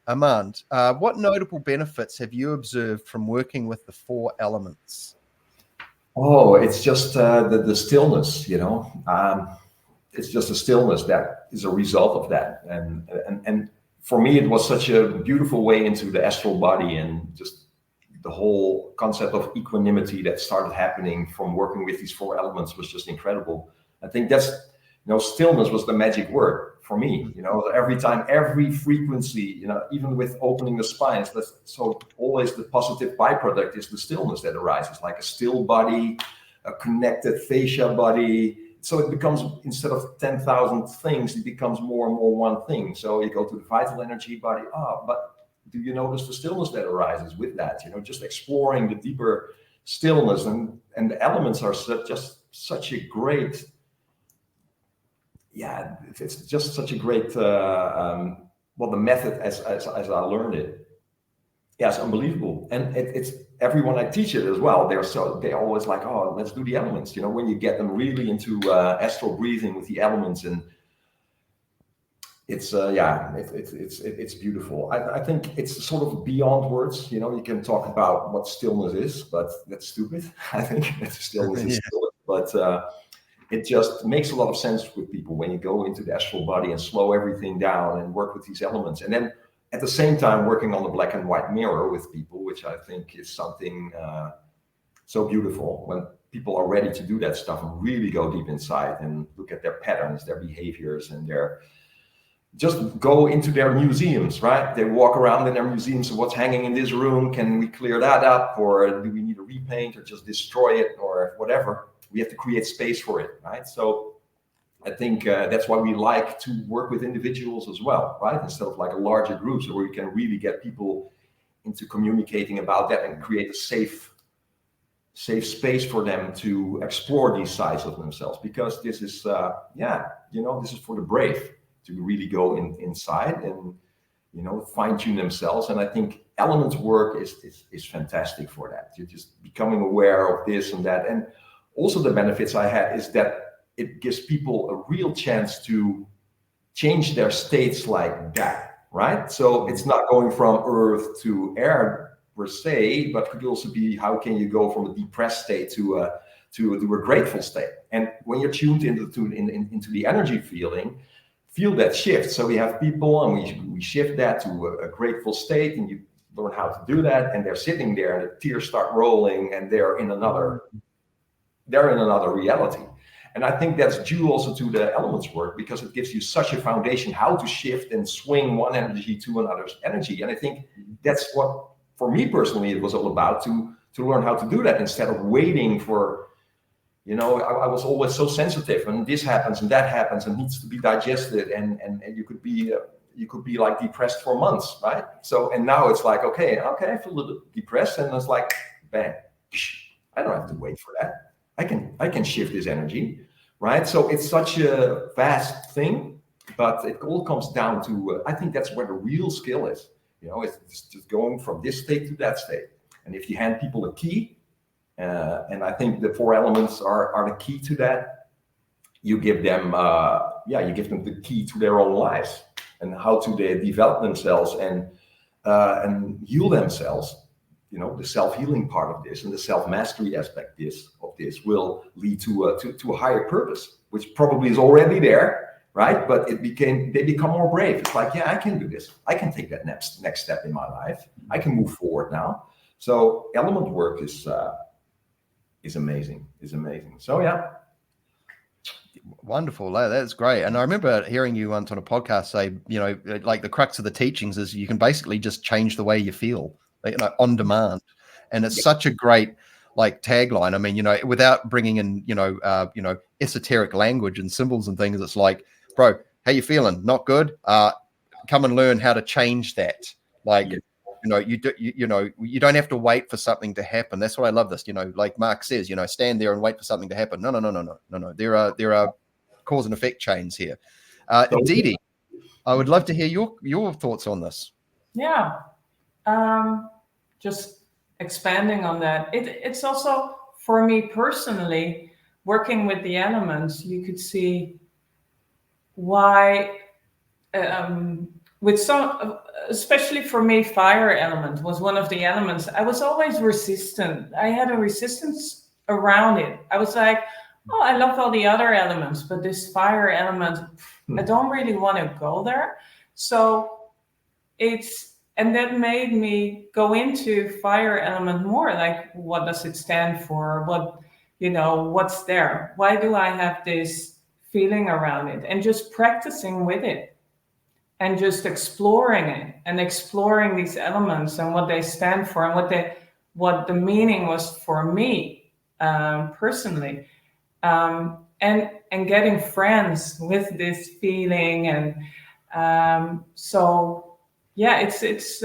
Armand, what notable benefits have you observed from working with the four elements? Oh, it's just the stillness, you know. It's just a stillness that is a result of that. And for me, it was such a beautiful way into the astral body, and just the whole concept of equanimity that started happening from working with these four elements was just incredible. I think that's, you know, stillness was the magic word for me. You know, every time, every frequency, you know, even with opening the spines, so always the positive byproduct is the stillness that arises, like a still body, a connected fascia body. So it becomes, instead of 10,000 things, it becomes more and more one thing. So you go to the vital energy body. But do you notice the stillness that arises with that? You know, just exploring the deeper stillness, and the elements are just such a great, yeah, it's just such a great, well, the method as I learned it, yeah, it's unbelievable. And it's everyone I teach it as well. They're always like, oh, let's do the elements. You know, when you get them really into astral breathing with the elements, and it's it's beautiful. I think it's sort of beyond words. You know, you can talk about what stillness is, but that's stupid. I think stillness is stillness, but it just makes a lot of sense with people when you go into the astral body and slow everything down and work with these elements, and then at the same time working on the black and white mirror with people, which I think is something so beautiful when people are ready to do that stuff and really go deep inside and look at their patterns, their behaviors, and just go into their museums, right? They walk around in their museums of what's hanging in this room. Can we clear that up, or do we need to repaint, or just destroy it, or whatever? We have to create space for it, right? So I think that's why we like to work with individuals as well, right? Instead of like a larger group, so where we can really get people into communicating about that and create a safe space for them to explore these sides of themselves. Because this is, this is for the brave to really go inside and, you know, fine tune themselves. And I think elements work is fantastic for that. You're just becoming aware of this and that. And also the benefits I had is that it gives people a real chance to change their states like that, right? So it's not going from earth to air per se, but could also be, how can you go from a depressed state to a grateful state? And when you're tuned into the energy feel that shift. So we have people, and we shift that to a grateful state, and you learn how to do that, and they're sitting there and the tears start rolling, and they're in another reality. And I think that's due also to the elements work, because it gives you such a foundation how to shift and swing one energy to another energy. And I think that's what, for me personally, it was all about, to learn how to do that instead of waiting for, you know, I was always so sensitive, and this happens and that happens and needs to be digested, and you could be like depressed for months, right? So, and now it's like, okay, I feel a little depressed, and it's like, bang, I don't have to wait for that. I can shift this energy, right? So it's such a vast thing, but it all comes down to, I think that's where the real skill is. You know, it's just going from this state to that state. And if you hand people a key, and I think the four elements are the key to that, you give them, the key to their own lives, and how to they develop themselves and heal themselves. You know, the self-healing part of this and the self-mastery aspect of this will lead to a higher purpose, which probably is already there, right? But they become more brave. It's like, yeah, I can do this. I can take that next step in my life. I can move forward now. So element work is amazing. So yeah. Wonderful. That's great. And I remember hearing you once on a podcast say, you know, like the crux of the teachings is you can basically just change the way you feel, you know, on demand. And it's such a great like tagline. I mean, you know, without bringing in, esoteric language and symbols and things, it's like, bro, how you feeling? Not good. Come and learn how to change that. Like, you don't have to wait for something to happen. That's why I love this. You know, like Mark says, you know, stand there and wait for something to happen. No. There are cause and effect chains here. Didi, I would love to hear your thoughts on this. Yeah. Just expanding on that. It's also, for me personally, working with the elements, you could see why with some, especially for me, fire element was one of the elements. I was always resistant. I had a resistance around it. I was like, oh, I love all the other elements, but this fire element, I don't really want to go there. So and that made me go into fire element more. Like, what does it stand for? What's there? Why do I have this feeling around it? And just practicing with it and just exploring it and exploring these elements and what they stand for and what the meaning was for me personally. And getting friends with this feeling. And so yeah, it's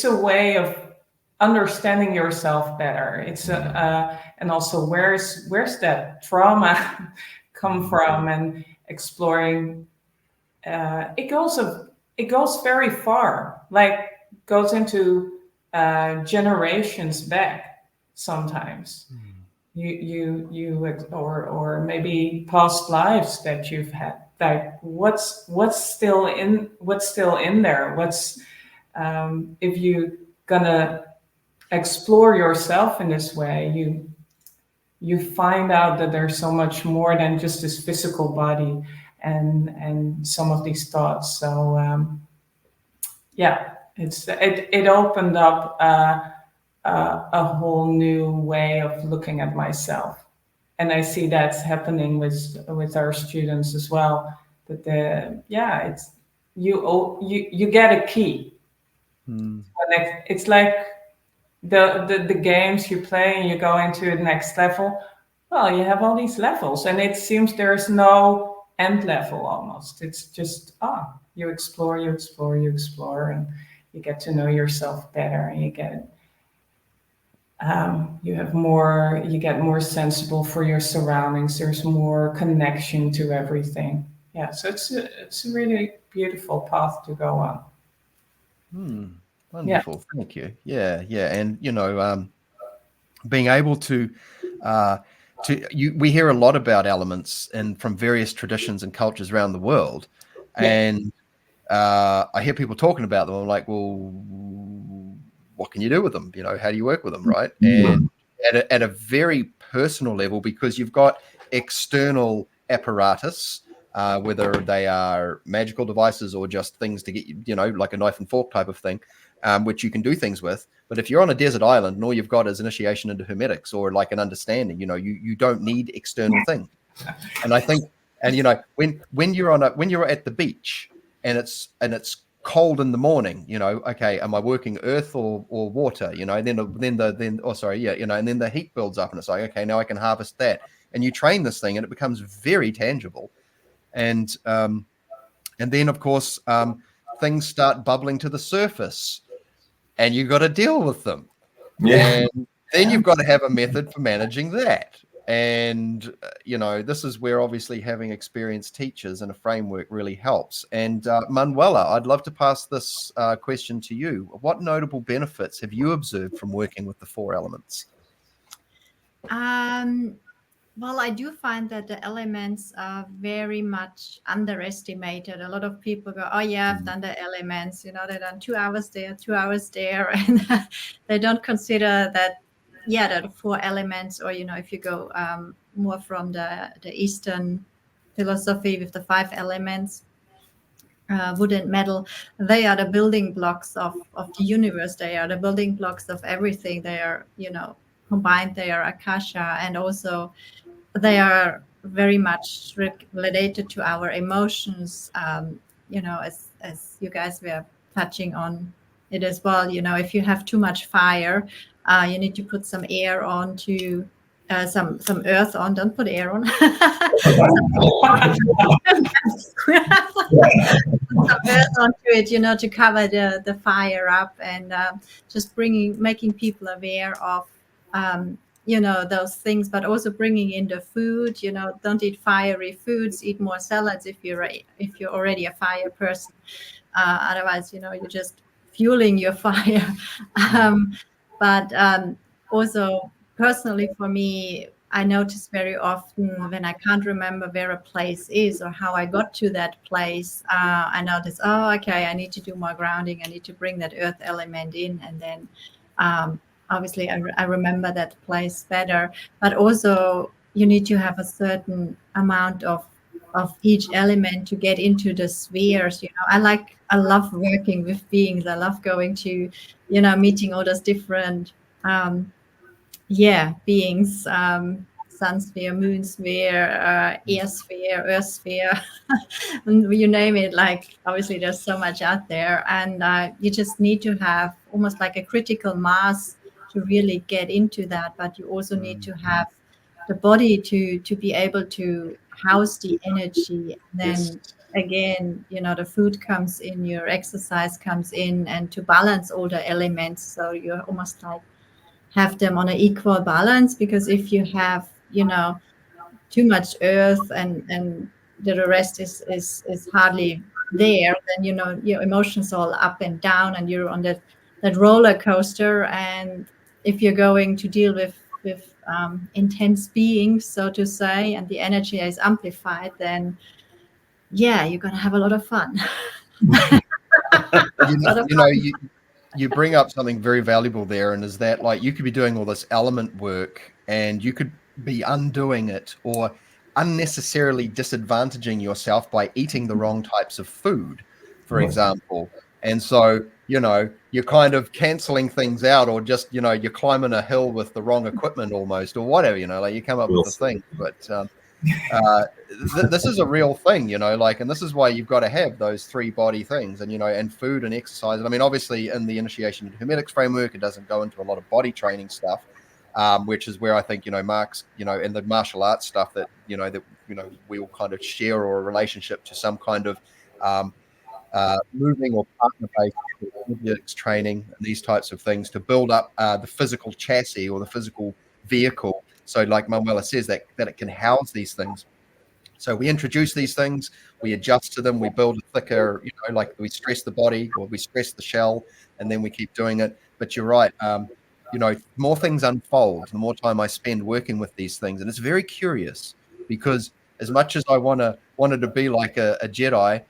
a way of understanding yourself better. And also where's that trauma come from, and exploring. It goes very far, like goes into generations back sometimes. Or maybe past lives that you've had. Like what's still in there? If you gonna explore yourself in this way, you find out that there's so much more than just this physical body and some of these thoughts. So yeah, it opened up a whole new way of looking at myself, and I see that's happening with our students as well. That it's you get a key. It's like the games you play and you go into the next level. Well, you have all these levels, and it seems there's no end level almost. It's just you explore, and you get to know yourself better, and you get more sensible for your surroundings. There's more connection to everything. Yeah, so it's a really beautiful path to go on. Wonderful. Yeah. Thank you. Yeah. And being able to we hear a lot about elements and from various traditions and cultures around the world. And I hear people talking about them. I'm like, well, what can you do with them? How do you work with them? Right. And at a very personal level, because you've got external apparatus, whether they are magical devices or just things to get you, like a knife and fork type of thing, which you can do things with. But if you're on a desert island and all you've got is initiation into Hermetics or like an understanding, you don't need external things. And I think, when you're at the beach and it's cold in the morning, okay, am I working earth or water? And then the heat builds up and it's like, okay, now I can harvest that. And you train this thing and it becomes very tangible. And then of course, things start bubbling to the surface and you've got to deal with them. And then you've got to have a method for managing that. And, this is where obviously having experienced teachers and a framework really helps. And Manuela, I'd love to pass this question to you. What notable benefits have you observed from working with the 4 elements? Well, I do find that the elements are very much underestimated. A lot of people go, oh yeah, I've done the elements, they've done 2 hours there, 2 hours there. And they don't consider that, there are 4 elements, or, if you go more from the Eastern philosophy with the 5 elements, wood and metal, they are the building blocks of the universe. They are the building blocks of everything. They are, combined, they are akasha, and also they are very much related to our emotions, as you guys were touching on it as well. If you have too much fire, you need to put some air on to some earth on. Don't put air on. Some earth onto it, to cover the fire up, and just making people aware of those things, but also bringing in the food. Don't eat fiery foods. Eat more salads if you're already a fire person. Otherwise, you're just fueling your fire. But also personally for me, I notice very often when I can't remember where a place is or how I got to that place, I notice, oh, okay, I need to do more grounding. I need to bring that earth element in. And then obviously I remember that place better. But also you need to have a certain amount of each element to get into the spheres. I love working with beings. I love going to, meeting all those different beings, sun sphere, moon sphere, air sphere, earth sphere, and you name it. Like, obviously there's so much out there, and you just need to have almost like a critical mass to really get into that. But you also need to have the body to be able to house the energy. And then again, the food comes in, your exercise comes in, and to balance all the elements, so you're almost like have them on an equal balance. Because if you have too much earth and the rest is hardly there, then your emotions all up and down, and you're on that roller coaster. And if you're going to deal with intense beings, so to say, and the energy is amplified, then you're gonna have a lot of fun. You bring up something very valuable there, and is that, like, you could be doing all this element work and you could be undoing it or unnecessarily disadvantaging yourself by eating the wrong types of food, for example. And so, you're kind of canceling things out, or just, you're climbing a hill with the wrong equipment almost, or whatever, like you come up with the thing. But this is a real thing, and this is why you've got to have those 3 body things, and and food and exercise. I mean, obviously in the initiation and Hermetics framework, it doesn't go into a lot of body training stuff, which is where I think Mark's in the martial arts stuff that we all kind of share, or a relationship to some kind of moving or partner-based Hermetics training and these types of things to build up the physical chassis or the physical vehicle. So like Manuela says, that it can house these things. So we introduce these things, we adjust to them, we build a thicker, like we stress the body or we stress the shell, and then we keep doing it. But you're right, more things unfold the more time I spend working with these things. And it's very curious, because as much as I wanted to be like a Jedi,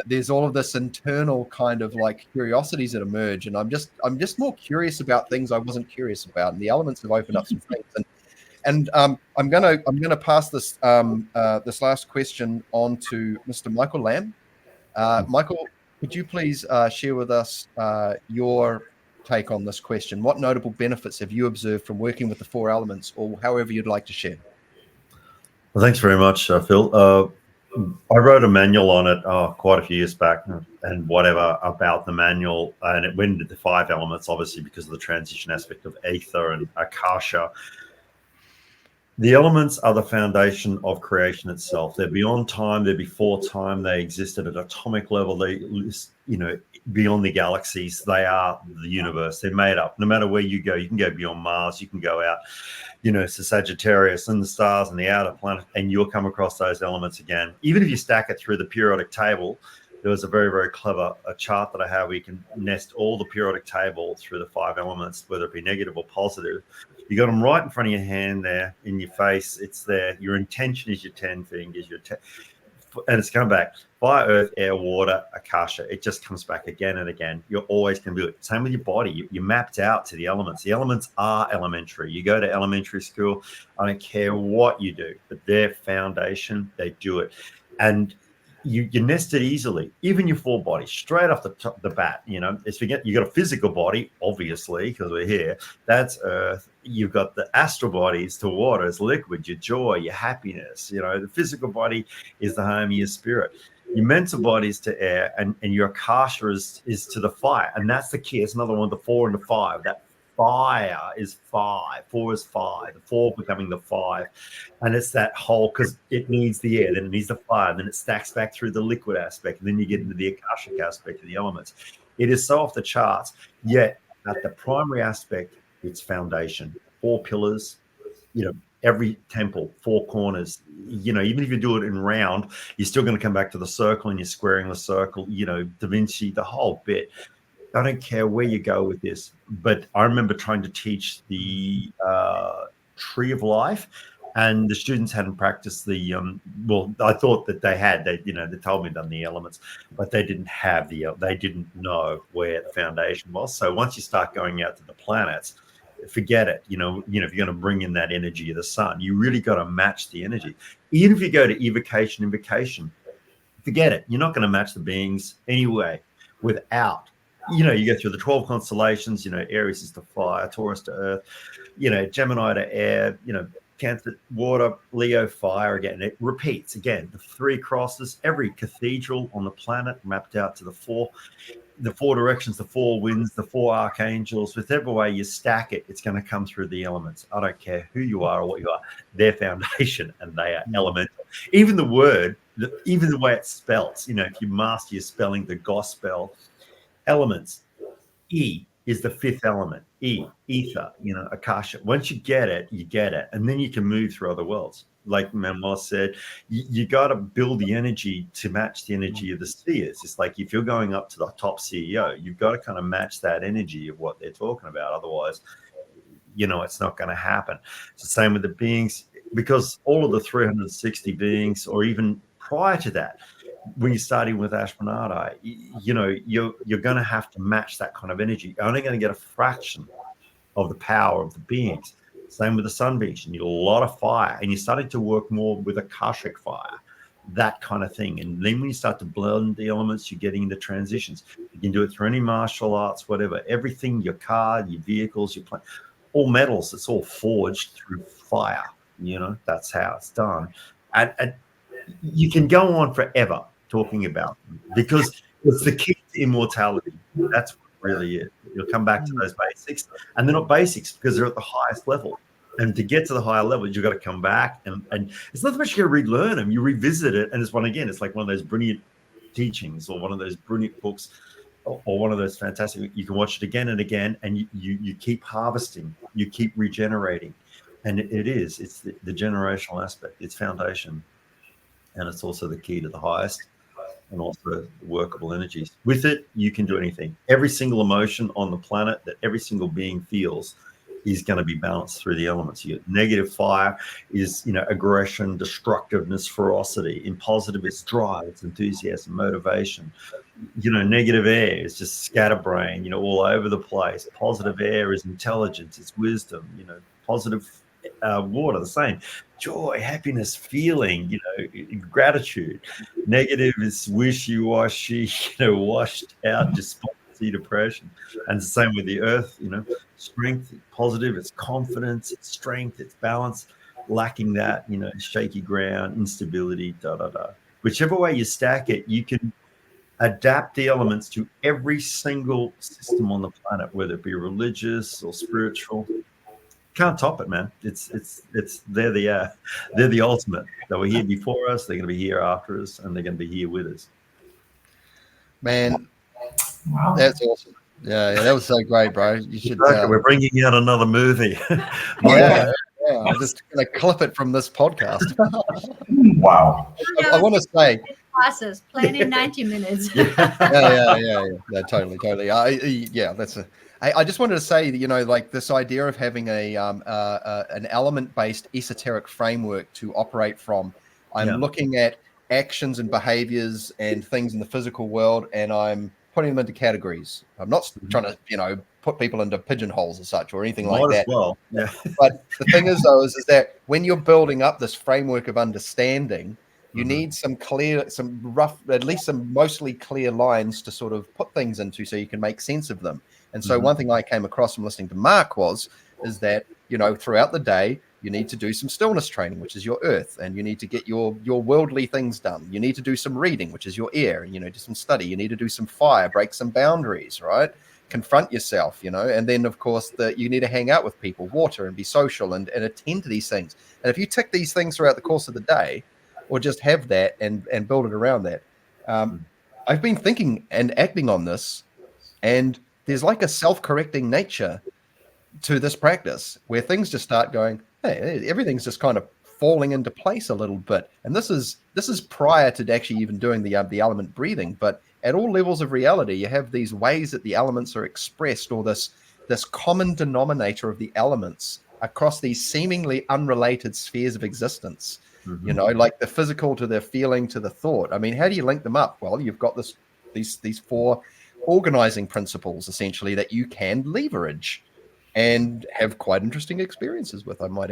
there's all of this internal kind of like curiosities that emerge, and I'm just more curious about things I wasn't curious about, and the elements have opened up some things. And I'm gonna pass this this last question on to Mr. Michael Lamb. Michael, could you please share with us your take on this question? What notable benefits have you observed from working with the 4 elements, or however you'd like to share? Well, thanks very much, Phil. I wrote a manual on it quite a few years back, and whatever about the manual, and it went into the 5 elements, obviously, because of the transition aspect of ether and akasha. The elements are the foundation of creation itself. They're beyond time. They're before time. They exist at an atomic level. They, beyond the galaxies. They are the universe. They're made up. No matter where you go, you can go beyond Mars. You can go out, to Sagittarius and the stars and the outer planet, and you'll come across those elements again. Even if you stack it through the periodic table, there was a very, very clever chart that I have where you can nest all the periodic table through the 5 elements, whether it be negative or positive. You got them right in front of your hand there, in your face. It's there. Your intention is your 10 fingers, and it's coming back. Fire, earth, air, water, akasha. It just comes back again and again. You're always going to do it. Same with your body. You're mapped out to the elements. The elements are elementary. You go to elementary school, I don't care what you do, but their foundation, they do it. And you nest it easily, even your 4 bodies, straight off the bat. You got a physical body, obviously, because we're here. That's earth. You've got the astral bodies to water, it's liquid, your joy, your happiness. The physical body is the home of your spirit. Your mental body is to air, and your akasha is to the fire. And that's the key. It's another one, the 4 and the 5. That fire is 5. 4 is 5. The 4 becoming the 5. And it's that whole, because it needs the air, then it needs the fire, then it stacks back through the liquid aspect, and then you get into the akashic aspect of the elements. It is so off the charts, yet at the primary aspect, it's foundation. 4 pillars, every temple, 4 corners. Even if you do it in round, you're still going to come back to the circle, and you're squaring the circle, Da Vinci, the whole bit. I don't care where you go with this, but I remember trying to teach the tree of life. And the students hadn't practiced the well, I thought that they had. They told me done the elements, but they didn't have they didn't know where the foundation was. So once you start going out to the planets, forget it. If you're going to bring in that energy of the sun, you really got to match the energy. Even if you go to invocation, forget it. You're not going to match the beings anyway without. You go through the 12 constellations. Aries is to fire, Taurus to earth. Gemini to air. Cancer, water, Leo, fire again. It repeats again. The 3 crosses, every cathedral on the planet mapped out to the 4 directions, the 4 winds, the 4 archangels. Whichever way you stack it, it's going to come through the elements. I don't care who you are or what you are. Their foundation, and they are elemental. Even the word, even the way it's spelt. If you master your spelling, the gospel elements. E is the 5th element. Ether, Akasha. Once you get it, and then you can move through other worlds. Like Manuel said, you got to build the energy to match the energy of the spheres. It's like if you're going up to the top CEO, you've got to kind of match that energy of what they're talking about. Otherwise, it's not going to happen. It's the same with the beings, because all of the 360 beings, or even prior to that, when you're starting with Ashmanada, you're going to have to match that kind of energy. You're only going to get a fraction of the power of the beings. Same with the sun beings. You need a lot of fire, and you're starting to work more with Akashic fire, that kind of thing. And then when you start to blend the elements, you're getting into transitions. You can do it through any martial arts, whatever. Everything, your card, your vehicles, your plane, all metals, it's all forged through fire. That's how it's done. And you can go on forever talking about them, because it's the key to immortality. That's what it really is. You'll come back to those basics, and they're not basics because they're at the highest level. And to get to the higher levels, you've got to come back, and it's not that much you got to relearn them. You revisit it, and it's like one of those brilliant teachings, or one of those brilliant books, or one of those fantastic. You can watch it again and again, and you keep harvesting, you keep regenerating, and it's the generational aspect. It's foundation. And it's also the key to the highest, and also workable energies. With it, you can do anything. Every single emotion on the planet that every single being feels is going to be balanced through the elements. You get negative fire is, aggression, destructiveness, ferocity. In positive, it's drive, it's enthusiasm, motivation. Negative air is just scatterbrain, all over the place. Positive air is intelligence, it's wisdom. Positive water, the same. Joy, happiness, feeling, gratitude. Negative is wishy-washy, washed out, despondency, depression. And it's the same with the earth, strength, positive, it's confidence, it's strength, it's balance. Lacking that, shaky ground, instability, Whichever way you stack it, you can adapt the elements to every single system on the planet, whether it be religious or spiritual. Can't top it, man. It's they're the ultimate. They were here before us, they're going to be here after us, and they're going to be here with us. Man, Wow. that's awesome. Yeah, that was so great, bro. You should. We're bringing out another movie. Yeah, I'm just going to clip it from this podcast. Wow. I want to say, Classes playing in 90 minutes. yeah, totally. I just wanted to say that, like this idea of having an element-based esoteric framework to operate from. I'm looking at actions and behaviors and things in the physical world, and I'm putting them into categories. I'm not trying to, put people into pigeonholes or such or anything like that. Well, yeah. But the thing is, though, is that when you're building up this framework of understanding, you need some rough, at least some mostly clear lines to sort of put things into so you can make sense of them. And so one thing I came across from listening to Mark is that, throughout the day, you need to do some stillness training, which is your earth, and you need to get your worldly things done. You need to do some reading, which is your air, and, do some study. You need to do some fire, break some boundaries, right? Confront yourself, and then, of course, you need to hang out with people, water, and be social and attend to these things. And if you tick these things throughout the course of the day, or just have that and build it around that, I've been thinking and acting on this, and there's like a self-correcting nature to this practice where things just start going, hey, everything's just kind of falling into place a little bit. And this is prior to actually even doing the element breathing. But at all levels of reality, you have these ways that the elements are expressed, or this common denominator of the elements across these seemingly unrelated spheres of existence. Mhm. You know, like the physical to the feeling to the thought. I mean, how do you link them up? Well, you've got these four organizing principles essentially that you can leverage and have quite interesting experiences with, I might add.